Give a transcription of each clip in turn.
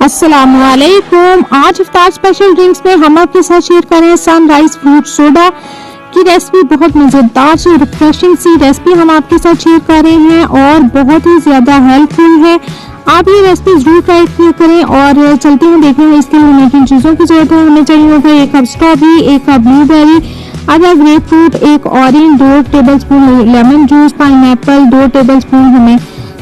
अस्सलामुअलैकुम। आज इफ्तार special drinks में हम आपके साथ शेयर कर रहे हैं सनराइज फ्रूट सोडा की रेसिपी। बहुत मज़ेदार सी रिफ्रेशिंग सी रेसिपी हम आपके साथ शेयर कर रहे हैं और बहुत ही ज़्यादा हेल्पफुल है। आप ये रेसिपी जरूर ट्राई करें। और चलते हैं देखते हैं इसके लिए हमें किन चीज़ों की जरूरत है। हमें चाहिए होगा 1 कप स्ट्रॉबेरी, 1 कप ब्लूबेरी, आधा grep fruit, 1 orange, 2 tablespoon lemon juice, pineapple, 2 tablespoon हमें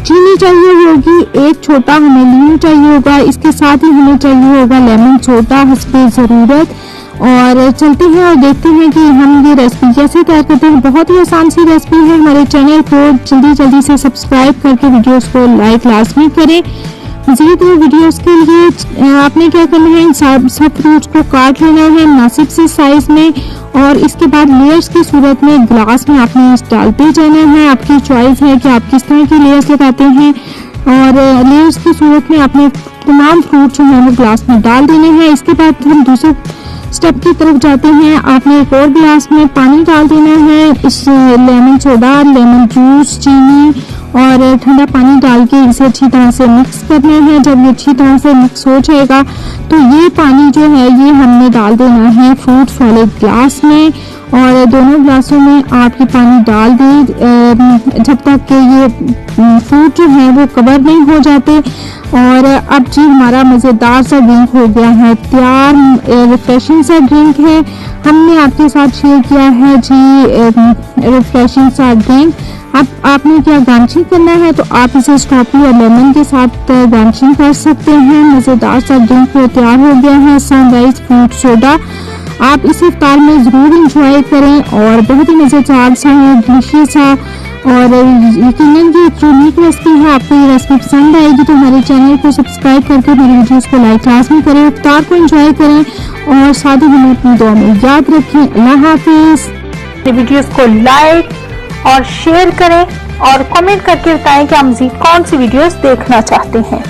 चीनी चाहिए होगी, 1 छोटा हमें लीमू चाहिए होगा। इसके साथ ही हमें चाहिए होगा लेमन सोडा हस्बे ज़रूरत। और चलते हैं और देखते हैं कि हम ये रेसिपी कैसे तैयार करते हैं। बहुत ही आसान सी रेसिपी है। हमारे चैनल को जल्दी से सब्सक्राइब करके वीडियोस को लाइक लाजमी करें। मज़ीद वीडियोस के लिए आपने क्या करना है, इन सब फ्रूट्स को काट लेना है मुनासिब से साइज में और इसके बाद लेयर्स की सूरत में ग्लास में आपने डालते जाना है। आपकी चॉइस है कि आप किस तरह की लेयर्स लगाते हैं। और लेयर्स की सूरत में आपने तमाम फ्रूट जो है वो ग्लास में डाल देने हैं। इसके बाद हम दूसरे स्टेप की तरफ जाते हैं। आपने एक और ग्लास में पानी डाल देना है। इस लेमन सोडा, लेमन जूस, चीनी और ठंडा पानी डाल के इसे अच्छी तरह से मिक्स करना है। जब ये अच्छी तरह से मिक्स हो जाएगा तो ये पानी जो है ये हमने डाल देना है फ्रूट्स वाले ग्लास में। और दोनों ग्लासों में आप ये पानी डाल दें जब तक कि ये फ्रूट जो है वो कवर नहीं हो जाते। और अब जी हमारा मज़ेदार सा ड्रिंक हो गया है तैयार। रिफ्रेशिंग सा ड्रिंक है, हमने आपके साथ शेयर किया है जी रिफ्रेशिंग सा ड्रिंक। अब आपने क्या गार्निशिंग करना है तो आप इसे स्ट्रॉबेरी और लेमन के साथ गार्निशिंग कर सकते हैं। मज़ेदार सा ड्रिंक तैयार हो गया है सनराइज फ्रूट सोडा। आप इस इफ्तार में ज़रूर इंजॉय करें और बहुत ही मज़ेदार सा है, डिलीशियस सा। और यकीनन ये यूनिक रेसिपी है। आपको ये रेसिपी पसंद आएगी तो हमारे चैनल को सब्सक्राइब करके मेरी वीडियोस को लाइक लाजमी करें, इफ्तार को एंजॉय करें और साथ ही हमें अपनी दुआ में याद रखें। अल्लाह हाफिज़। वीडियोस को लाइक और शेयर करें और कमेंट करके बताएं कि आप मज़ीद कौन सी वीडियोस देखना चाहते हैं।